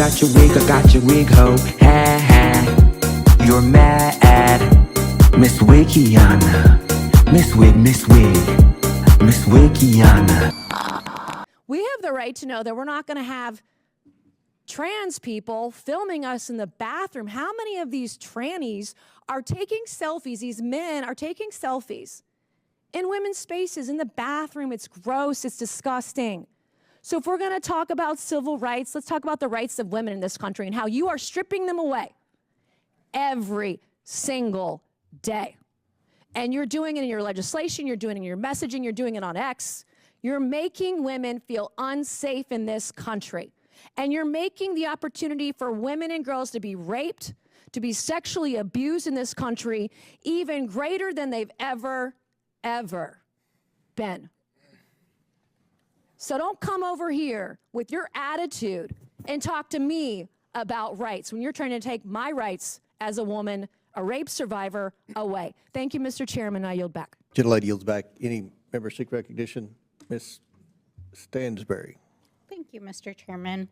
got your wig, ho. Ha ha. You're mad. Miss Wikiana. Miss Wikiana. We have the right to know that we're not going to have trans people filming us in the bathroom. How many of these trannies are taking selfies? These men are taking selfies in women's spaces, in the bathroom. It's gross. It's disgusting. So if we're going to talk about civil rights, let's talk about the rights of women in this country and how you are stripping them away every single day. And you're doing it in your legislation, you're doing it in your messaging, you're doing it on X. You're making women feel unsafe in this country. And you're making the opportunity for women and girls to be raped, to be sexually abused in this country even greater than they've ever been. So don't come over here with your attitude and talk to me about rights when you're trying to take my rights as a woman, a rape survivor, away. Thank you, Mr. Chairman. I yield back. Gentlelady yields back. Any member seek recognition? Ms. Stansberry. Thank you, Mr. Chairman.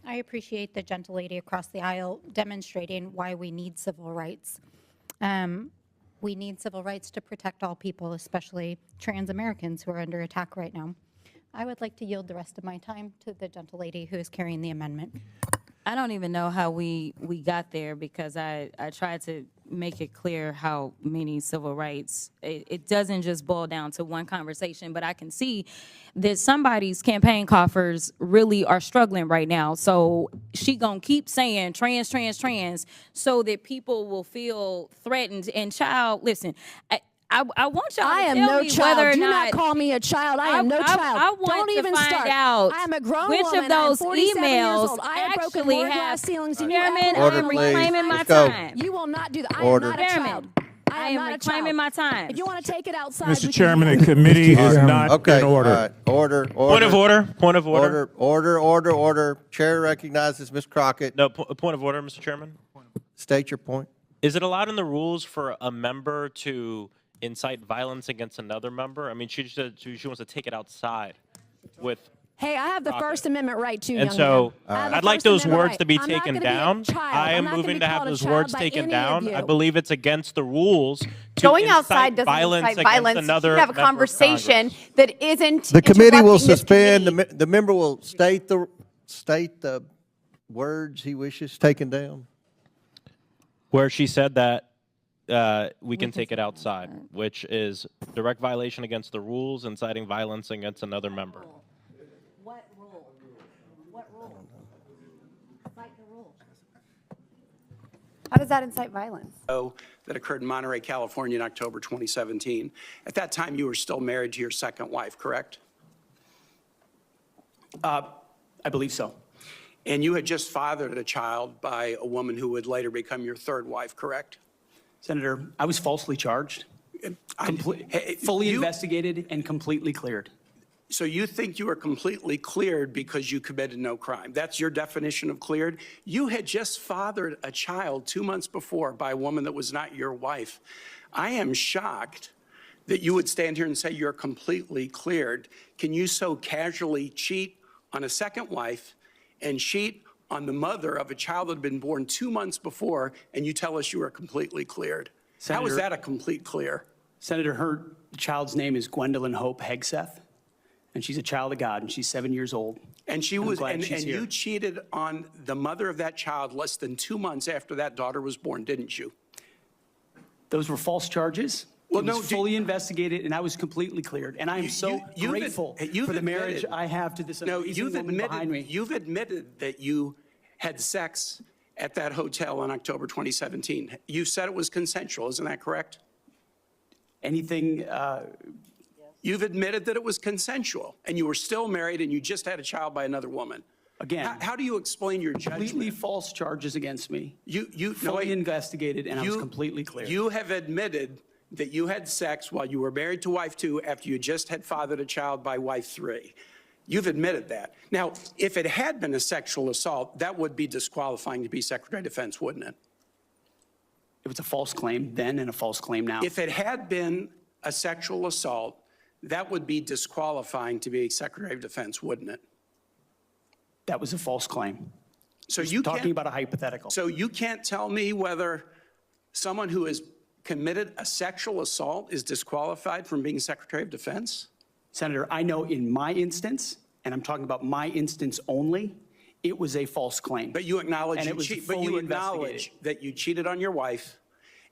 I appreciate the gentlelady across the aisle demonstrating why we need civil rights. We need civil rights to protect all people, especially trans Americans who are under attack right now. I would like to yield the rest of my time to the gentlelady who is carrying the amendment. I don't even know how we got there, because I tried to make it clear how many civil rights, it doesn't just boil down to one conversation, but I can see that somebody's campaign coffers really are struggling right now. So she gonna keep saying trans, so that people will feel threatened. And child, listen, I want y'all to tell no me child. whether or Do not call me a child. I am no child. I want Don't to even find start. out I am a grown which woman. of those I am 47 years emails old. I have broken actually more have. glass ceilings than you Chairman, ever I Order, am please. reclaiming my Let's go. time. You will not do that. I Order. am not a child. I am not a reclaiming child. my time. If you want to take it outside, Mr. we Chairman, can the committee is not Okay. in order. All right. Order. Point of order. Order. Chair recognizes Ms. Crockett. No, point of order, Mr. Chairman. State your point. Is it allowed in the rules for a member to incite violence against another member? I mean, she wants to take it outside with. Hey, I have the First Amendment right too, And young so man. I have the I'd like First those Amendment words right. to be I'm not taken gonna be a down. child. I I'm am not gonna moving be to have called a those child words by taken any down. of I you. believe it's against the rules to Going incite outside doesn't violence incite against violence. another You should have a member of conversation Congress. that isn't. The committee will interrupting this suspend. committee. The member will state the words he wishes taken down. Where she said that we can take it outside, which is direct violation against the rules, inciting violence against another member. What rule? What rule? Cite the rule. How does that incite violence? That occurred in Monterey, California in October 2017. At that time, you were still married to your second wife, correct? I believe so. And you had just fathered a child by a woman who would later become your third wife, correct? Senator, I was falsely charged, fully investigated, and completely cleared. So you think you were completely cleared because you committed no crime? That's your definition of cleared? You had just fathered a child 2 months before by a woman that was not your wife. I am shocked that you would stand here and say you're completely cleared. Can you so casually cheat on a second wife and cheat on the mother of a child that had been born 2 months before, and you tell us you are completely cleared? How is that a complete clear? Senator, her child's name is Gwendolyn Hope Hegseth, and she's a child of God, and she's 7 years old. And she I'm was, glad and she's here. you cheated on the mother of that child less than 2 months after that daughter was born, didn't you? Those were false charges. Well, It was fully investigated, and I was completely cleared. And I am so grateful for the marriage I have to this amazing woman behind me. You've admitted that you had sex at that hotel in October 2017. You said it was consensual, isn't that correct? Anything, You've admitted that it was consensual, and you were still married, and you just had a child by another woman. again, How do you explain your completely judgment? false charges against me, You fully investigated, and I was completely cleared. You have admitted that you had sex while you were married to wife 2 after you just had fathered a child by wife 3. You've admitted that. Now, if it had been a sexual assault, that would be disqualifying to be Secretary of Defense, wouldn't it? It was a false claim then and a false claim now. If it had been a sexual assault, that would be disqualifying to be Secretary of Defense, wouldn't it? That was a false claim. So Just you talking can't, about a hypothetical. so you can't tell me whether someone who has committed a sexual assault is disqualified from being Secretary of Defense? Senator, I know in my instance, and I'm talking about my instance only, it was a false claim. But you acknowledge And you it was cheat, but fully you acknowledge investigated. that you cheated on your wife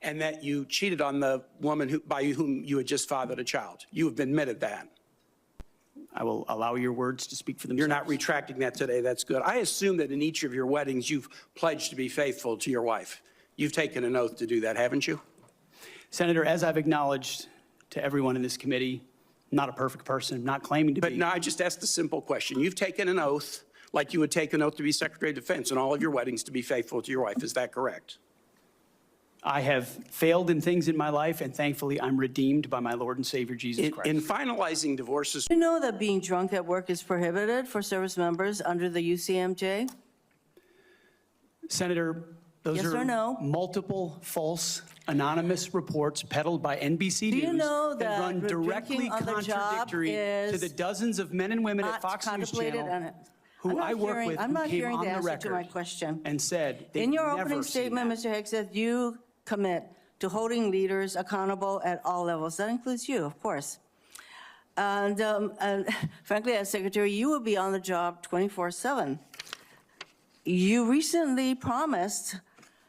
and that you cheated on the woman by whom you had just fathered a child. You have admitted that. I will allow your words to speak for themselves. You're not retracting that today. That's good. I assume that in each of your weddings, you've pledged to be faithful to your wife. You've taken an oath to do that, haven't you? Senator, as I've acknowledged to everyone in this committee, not a perfect person, not claiming to But be. no, I just asked a simple question. You've taken an oath, like you would take an oath to be Secretary of Defense in all of your weddings to be faithful to your wife. Is that correct? I have failed in things in my life, and thankfully, I'm redeemed by my Lord and Savior, Jesus Christ. In finalizing divorces, You know that being drunk at work is prohibited for service members under the UCMJ? Senator, those Yes or are no? multiple false anonymous reports peddled by NBC Do you News know that run directly drinking on the job contradictory to is the dozens of men and women at Not Fox News contemplated Channel on it. who I work with, I'm who not came hearing on the the answer to my record question. and said they've In your never opening seen statement, that. Mr. Hegseth, you commit to holding leaders accountable at all levels. That includes you, of course. And frankly, as secretary, you will be on the job 24/7. You recently promised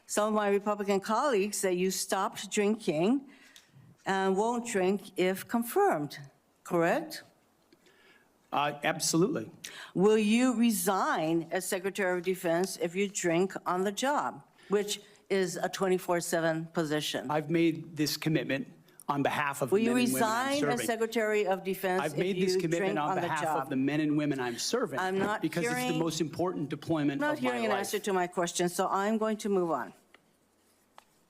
some of my Republican colleagues that you stopped drinking and won't drink if confirmed, correct? Absolutely. Will you resign as Secretary of Defense if you drink on the job, which is a 24/7 position? I've made this commitment on behalf of the Will you men and women I'm resign as serving. Secretary of Defense I've if made this you commitment drink on on the behalf of job? the men and women I'm serving. I'm not because it's the hearing- most important deployment I'm not of my hearing an life. answer to my question, so I'm going to move on.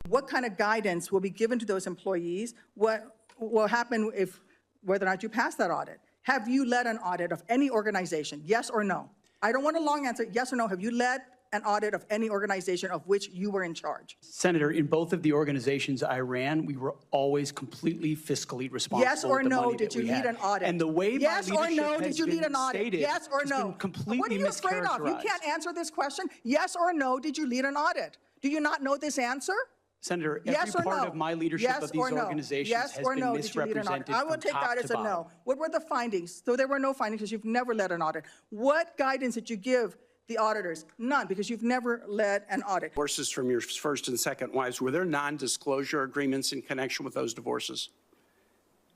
What kind of guidance will be given to those employees? What will happen if, whether or not you pass that audit? Have you led an audit of any organization? Yes or no? I don't want a long answer. Yes or no? Have you led an audit of any organization of which you were in charge? Senator, in both of the organizations I ran, we were always completely fiscally responsible. Yes or with the no, money did that you we lead had. an audit? And the way my Yes or leadership no, has did you lead been an audit? stated Yes or has no? been completely What are you afraid of? You mischaracterized. can't answer this question. Yes or no, did you lead an audit? Do you not know this answer? Senator, every Yes or part no? of my leadership Yes of these or no? organizations Yes has or been no, did you lead an audit? misrepresented I will from take top that to as a bottom. no. What were the findings? So there were no findings because you've never led an audit. What guidance did you give the auditors? None, because you've never led an audit. divorces from your first and second wives, were there non-disclosure agreements in connection with those divorces?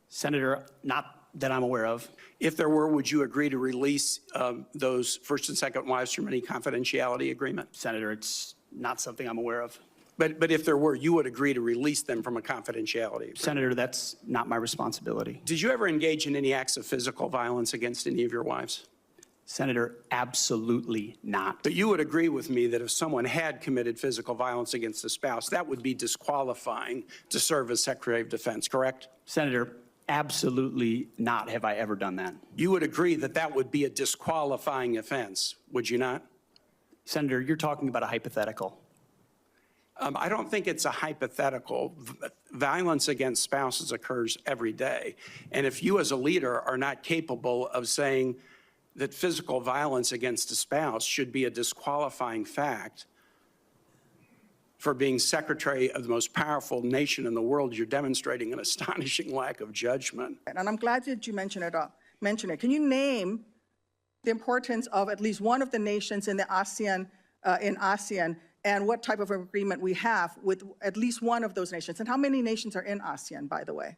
Senator, not that I'm aware of. If there were, would you agree to release those first and second wives from any confidentiality agreement? Senator, it's not something I'm aware of. But if there were, you would agree to release them from a confidentiality agreement? Senator, that's not my responsibility. Did you ever engage in any acts of physical violence against any of your wives? Senator, absolutely not. But you would agree with me that if someone had committed physical violence against a spouse, that would be disqualifying to serve as Secretary of Defense, correct? Senator, absolutely not have I ever done that. You would agree that that would be a disqualifying offense, would you not? Senator, you're talking about a hypothetical. I don't think it's a hypothetical. Violence against spouses occurs every day. And if you as a leader are not capable of saying that physical violence against a spouse should be a disqualifying fact for being secretary of the most powerful nation in the world, you're demonstrating an astonishing lack of judgment. And I'm glad that you mentioned it. Can you name the importance of at least one of the nations in the ASEAN, and what type of agreement we have with at least one of those nations? And how many nations are in ASEAN, by the way?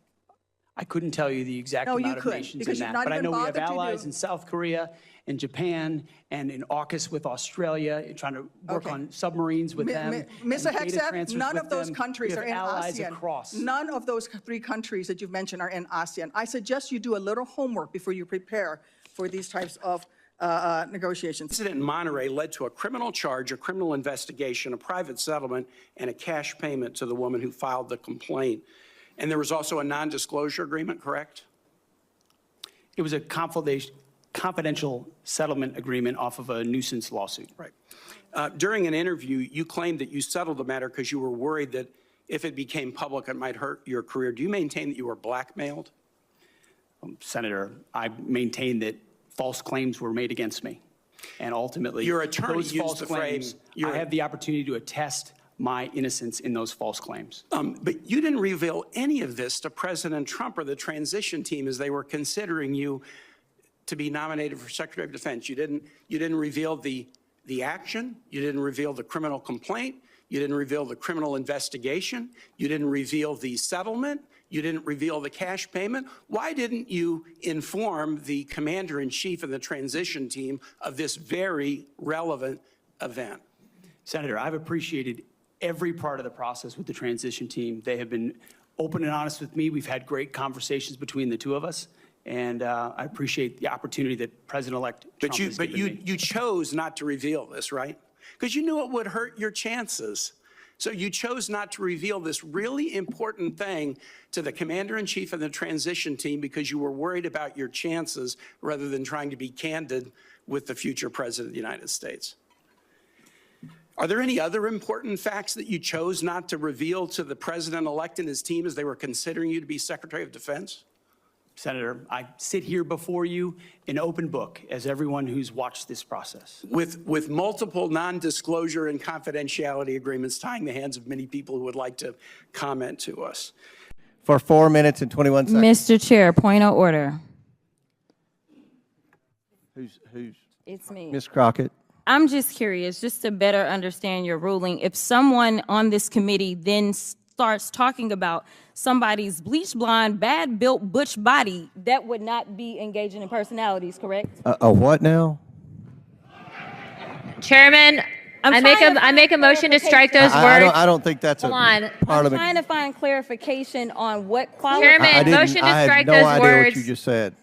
I couldn't tell you the exact No, you amount of couldn't, nations because in you've that, not but I even know we have bothered to allies do- in South Korea and Japan and in AUKUS with Australia, trying to work Okay. on submarines with them. Mr. and data Hegseth, transfers none with of those them. countries We are have in allies ASEAN. across. None of those 3 countries that you've mentioned are in ASEAN. I suggest you do a little homework before you prepare for these types of negotiations. The incident in Monterey led to a criminal charge, a criminal investigation, a private settlement, and a cash payment to the woman who filed the complaint. And there was also a non-disclosure agreement, correct? It was a confidential settlement agreement off of a nuisance lawsuit. Right. During an interview, you claimed that you settled the matter because you were worried that if it became public, it might hurt your career. Do you maintain that you were blackmailed? Senator, I maintain that false claims were made against me. And ultimately, Your attorney those used false the phrase, claims, I have the opportunity to attest my innocence in those false claims. But you didn't reveal any of this to President Trump or the transition team as they were considering you to be nominated for Secretary of Defense. You didn't reveal the action. You didn't reveal the criminal complaint. You didn't reveal the criminal investigation. You didn't reveal the settlement. You didn't reveal the cash payment. Why didn't you inform the commander-in-chief and the transition team of this very relevant event? Senator, I've appreciated every part of the process with the transition team. They have been open and honest with me. We've had great conversations between the two of us, and I appreciate the opportunity that President-elect Trump has given me. You chose not to reveal this, right? Because you knew it would hurt your chances. So you chose not to reveal this really important thing to the commander-in-chief and the transition team because you were worried about your chances rather than trying to be candid with the future president of the United States. Are there any other important facts that you chose not to reveal to the president-elect and his team as they were considering you to be Secretary of Defense? Senator, I sit here before you an open book, as everyone who's watched this process. With multiple non-disclosure and confidentiality agreements tying the hands of many people who would like to comment to us. For 4 minutes and 21 seconds. Mr. Chair, point of order. Who's It's me. Ms. Crockett? I'm just curious, just to better understand your ruling, if someone on this committee then starts talking about somebody's bleach blonde, bad built butch body, that would not be engaging in personalities, correct? A what now? Chairman, I make a motion to strike those words. I don't think that's Hold on. I'm trying to find clarification on what qualifies. Chairman, motion to strike those I had no idea words. what you just said.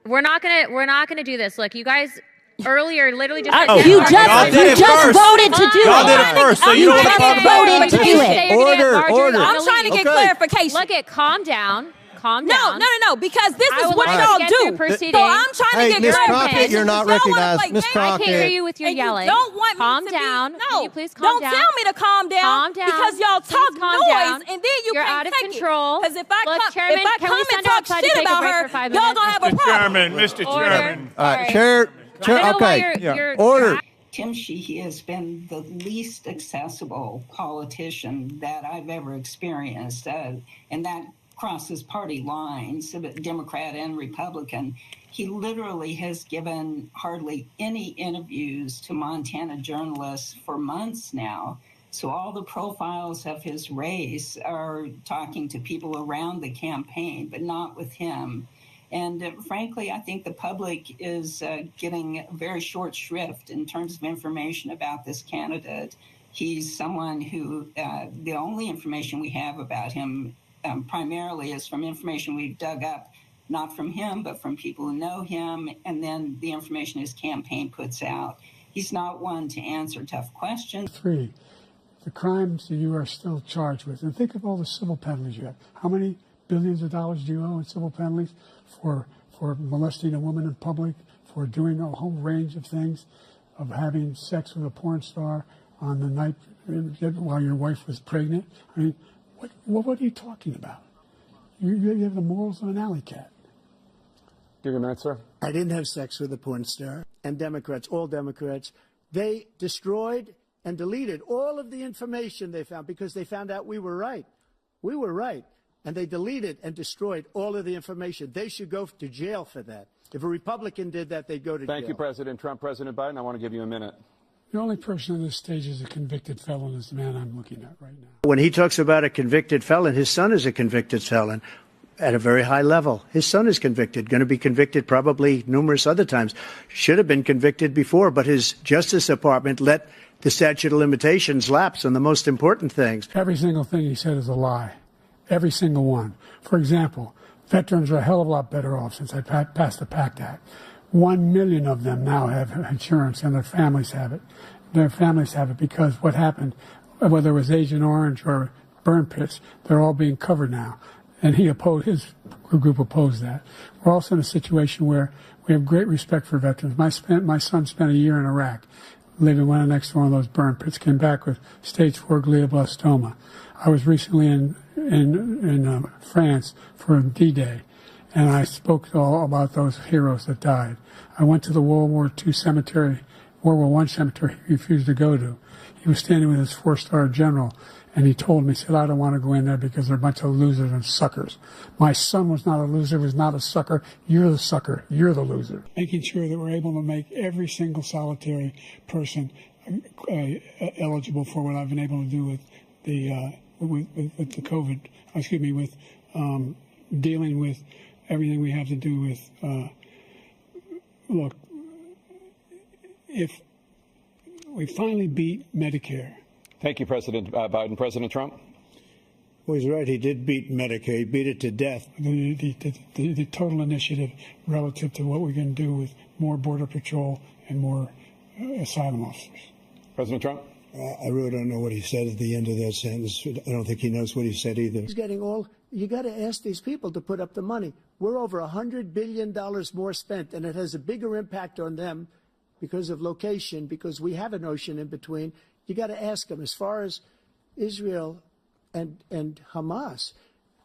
We're not gonna do this. Look, you guys earlier literally just. You just voted to do it. Y'all did it first, so you don't want to talk about it. voted to do it. Order. I'm trying to get clarification. Look at, calm down. No, because this I is would what like to y'all get do. through proceedings. So I'm trying to get Ms. clarification. Crockett, you're not Y'all wanna recognized. play Ms. games. Crockett. I can't hear you with your And yelling. You don't want calm me down. To be, Can you please calm down? Don't tell me to calm down. Calm down. Because y'all Please talk calm noise, down. and then you You're can't out of take control. Because if I Look, come, Chairman, if I can come we and send her talk outside to shit take a about break her, for 5 y'all minutes? gonna have a problem. Mr. Order. Chair, I don't know why okay. you're Order. Tim Sheehy has been the least accessible politician that I've ever experienced, and that crosses party lines, Democrat and Republican. He literally has given hardly any interviews to Montana journalists for months now. So all the profiles of his race are talking to people around the campaign, but not with him. And frankly, I think the public is getting very short shrift in terms of information about this candidate. He's someone who the only information we have about him primarily is from information we've dug up, not from him, but from people who know him, and then the information his campaign puts out. He's not one to answer tough questions. 3, the crimes that you are still charged with. And think of all the civil penalties you have. How many billions of dollars do you owe in civil penalties for molesting a woman in public, for doing a whole range of things, of having sex with a porn star on the night while your wife was pregnant? I mean, what are you talking about? You have the morals of an alley cat. Give your minute, sir. I didn't have sex with a porn star. And Democrats, all Democrats, they destroyed and deleted all of the information they found because they found out we were right. We were right. And they deleted and destroyed all of the information. They should go to jail for that. If a Republican did that, they'd go to jail. Thank you, President Trump. President Biden, I want to give you a minute. The only person on this stage is a convicted felon is the man I'm looking at right now. When he talks about a convicted felon, his son is a convicted felon at a very high level. His son is convicted, going to be convicted probably numerous other times. Should have been convicted before, but his Justice Department let the statute of limitations lapse on the most important things. Every single thing he said is a lie. Every single one. For example, veterans are a hell of a lot better off since I passed the PACT Act. 1 million of them now have insurance, and their families have it. Their families have it because what happened, whether it was Agent Orange or burn pits, they're all being covered now. And his group opposed that. We're also in a situation where we have great respect for veterans. My son spent a year in Iraq, living right next to one of those burn pits, came back with stage 4 glioblastoma. I was recently in France for D-Day, and I spoke all about those heroes that died. I went to the World War II cemetery World War I cemetery he refused to go to. He was standing with his 4-star general, and he told me, he said, I don't want to go in there because they're a bunch of losers and suckers. My son was not a loser, was not a sucker. You're the sucker. You're the loser. Making sure that we're able to make every single solitary person eligible for what I've been able to do with the the COVID, with dealing with everything we have to do with, look, if we finally beat Medicare. Thank you, President Biden. President Trump? Well, he's right. He did beat Medicare. He beat it to death. The total initiative relative to what we're going to do with more Border Patrol and more asylum officers. President Trump? I really don't know what he said at the end of that sentence. I don't think he knows what he said either. He's getting all, you got to ask these people to put up the money. We're over $100 billion more spent, and it has a bigger impact on them because of location, because we have an ocean in between. You got to ask them. As far as Israel and Hamas,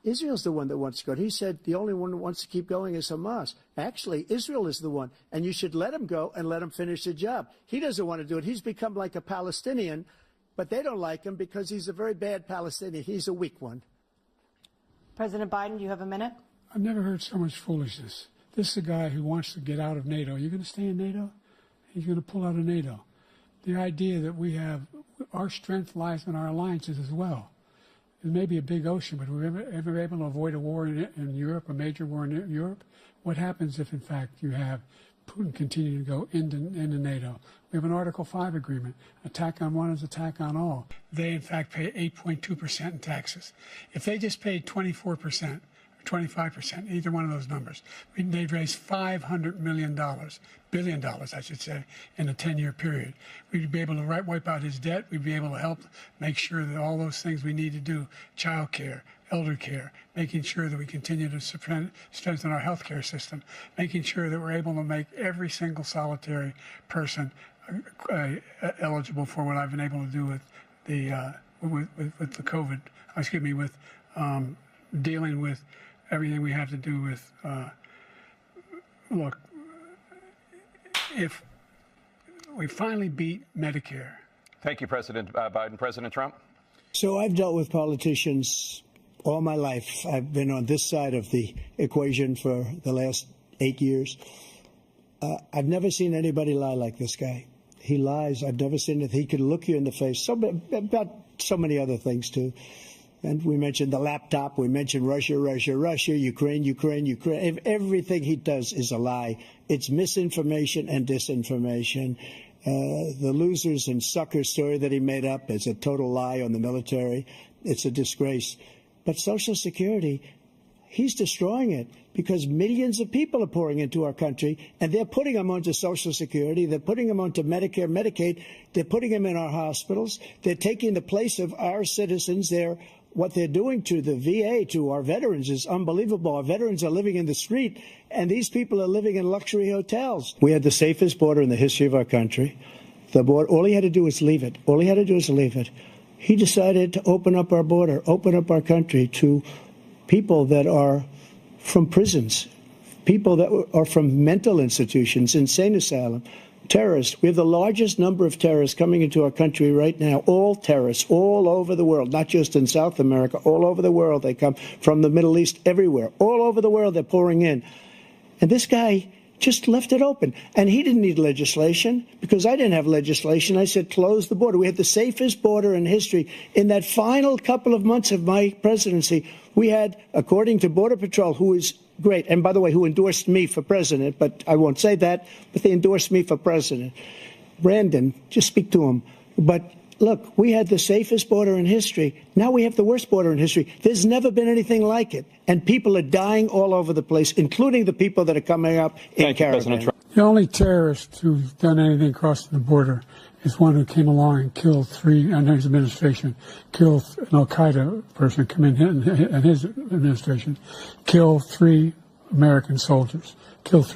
Israel's the one that wants to go. He said the only one that wants to keep going is Hamas. Actually, Israel is the one, and you should let him go and let him finish the job. He doesn't want to do it. He's become like a Palestinian, but they don't like him because he's a very bad Palestinian. He's a weak one. President Biden, you have a minute. I've never heard so much foolishness. This is a guy who wants to get out of NATO. Are you going to stay in NATO? He's going to pull out of NATO. The idea that we have, our strength lies in our alliances as well. It may be a big ocean, but we're ever able to avoid a war in Europe, a major war in Europe? What happens if, in fact, you have Putin continue to go into NATO? We have an Article 5 agreement. Attack on one is attack on all. They, in fact, pay 8.2% in taxes. If they just paid 24%, 25%, either one of those numbers, they'd raise $500 billion, I should say, in a 10-year period. We'd be able to wipe out his debt. We'd be able to help make sure that all those things we need to do, child care, elder care, making sure that we continue to strengthen our health care system, making sure that we're able to make every single solitary person eligible for what I've been able to do with the with the COVID, with dealing with everything we have to do with, look, if we finally beat Medicare. Thank you, President Biden. President Trump? So I've dealt with politicians all my life. I've been on this side of the equation for the last 8 years. I've never seen anybody lie like this guy. He lies. I've never seen it. He can look you in the face. About so many other things, too. And we mentioned the laptop. We mentioned Russia, Ukraine. Everything he does is a lie. It's misinformation and disinformation. The losers and suckers story that he made up is a total lie on the military. It's a disgrace. But Social Security, he's destroying it because millions of people are pouring into our country, and they're putting them onto Social Security. They're putting them onto Medicare, Medicaid. They're putting them in our hospitals. They're taking the place of our citizens. What they're doing to the VA, to our veterans, is unbelievable. Our veterans are living in the street, and these people are living in luxury hotels. We had the safest border in the history of our country. The border, all he had to do was leave it. All he had to do was leave it. He decided to open up our border, open up our country to people that are from prisons, people that are from mental institutions, insane asylum, terrorists. We have the largest number of terrorists coming into our country right now, all terrorists, all over the world, not just in South America, all over the world. They come from the Middle East, everywhere. All over the world, they're pouring in. And this guy just left it open. And he didn't need legislation because I didn't have legislation. I said, close the border. We had the safest border in history. In that final couple of months of my presidency, we had, according to Border Patrol, who is great, and by the way, who endorsed me for president, but I won't say that, but they endorsed me for president. Brandon, just speak to him. But look, we had the safest border in history. Now we have the worst border in history. There's never been anything like it. And people are dying all over the place, including the people that are coming up in caravans. The only terrorist who's done anything crossing the border is one who came along and killed under his administration, killed an Al-Qaeda person come in his administration, killed 3 American soldiers. That's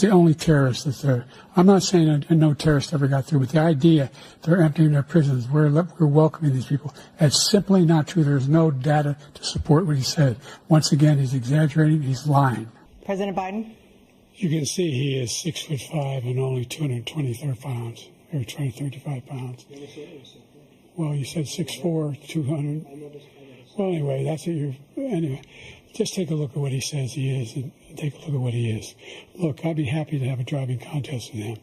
the only terrorist that's there. I'm not saying no terrorist ever got through, but the idea they're emptying their prisons, we're welcoming these people, that's simply not true. There's no data to support what he said. Once again, he's exaggerating, he's lying. President Biden? You can see he is 6'5" and only 223 pounds, or 235 pounds. Well, you said 6'4", 200. Well, anyway, that's what you're. Anyway, just take a look at what he says he is, and take a look at what he is. Look, I'd be happy to have a driving contest with him.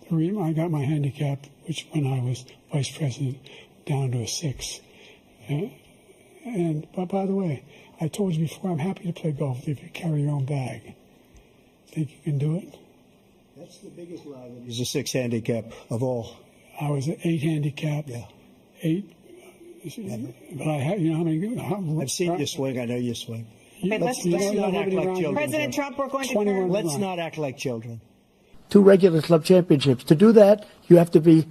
The reason I got my handicap, which when I was vice president, down to a 6. But by the way, I told you before, I'm happy to play golf if you carry your own bag. Think you can do it? That's the biggest lie. He's a 6 handicap of all. I was an 8 handicap. Yeah. 8. But I have, you know how many? I've seen you swing. I know you swing. Okay, let's not act like children. President Trump, we're going to Let's not act like children. 2 regular club championships. To do that, you have to be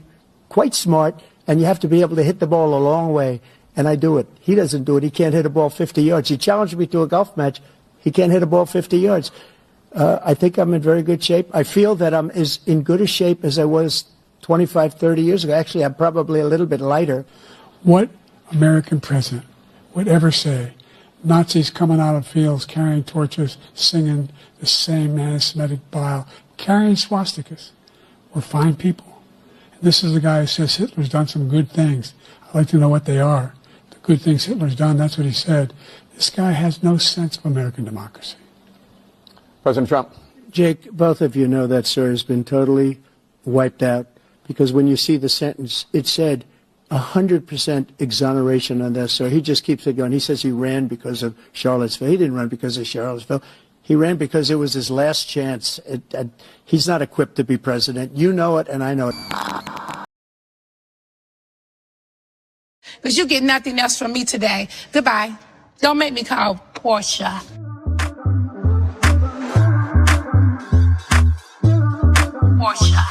quite smart, and you have to be able to hit the ball a long way. And I do it. He doesn't do it. He can't hit a ball 50 yards. He challenged me to a golf match. He can't hit a ball 50 yards. I think I'm in very good shape. I feel that I'm as in good a shape as I was 25, 30 years ago. Actually, I'm probably a little bit lighter. What American president would ever say, Nazis coming out of fields, carrying torches, singing the same anti-Semitic bile, carrying swastikas, were fine people? And this is the guy who says Hitler's done some good things. I'd like to know what they are. The good things Hitler's done, that's what he said. This guy has no sense of American democracy. President Trump. Jake, both of you know that, sir, has been totally wiped out, because when you see the sentence, it said 100% exoneration on that, sir. He just keeps it going. He says he ran because of Charlottesville. He didn't run because of Charlottesville. He ran because it was his last chance. He's not equipped to be president. You know it, and I know it. Because you get nothing else from me today. Goodbye. Don't make me call Portia. Portia.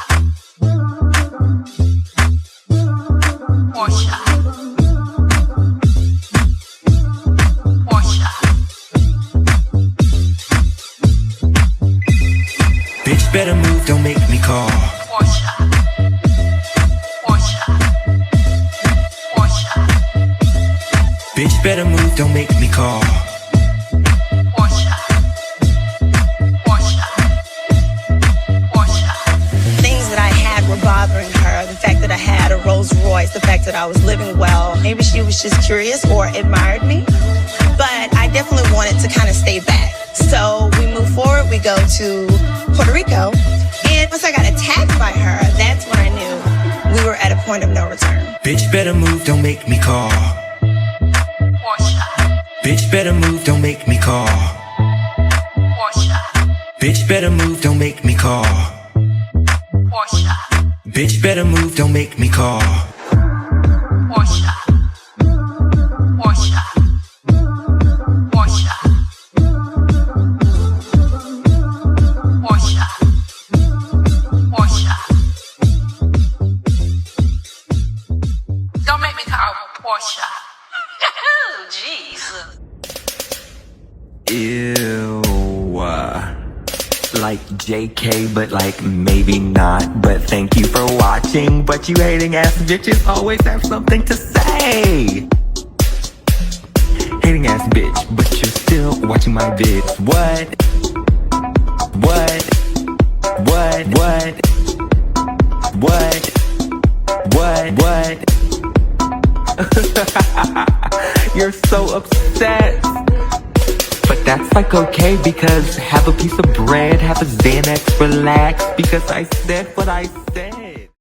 Portia. Portia. Bitch, better move, don't make me call. Portia. Portia. Portia. Bitch, better move, don't make me call. Portia. Portia. Portia. Things that I had were bothering her. The fact that I had a Rolls Royce, the fact that I was living well. Maybe she was just curious or admired me. But I definitely wanted to kind of stay back. So we move forward, we go to Puerto Rico. And once I got attacked by her, that's when I knew we were at a point of no return. Bitch, better move, don't make me call. Portia. Bitch, better move, don't make me call. Portia. Bitch, better move, don't make me call. Portia. Bitch, better move, don't make me call. Portia. Portia. Portia. Portia. Portia. Don't make me call Portia. Oh, Jesus. Ew. Like JK, but like maybe not. But thank you for watching. But you hating ass bitches always have something to say. Hating ass bitch, but you're still watching my vids. What? What? What? What? What? What? You're so upset. But that's like okay, because have a piece of bread, have a Xanax, relax, because I said what I said.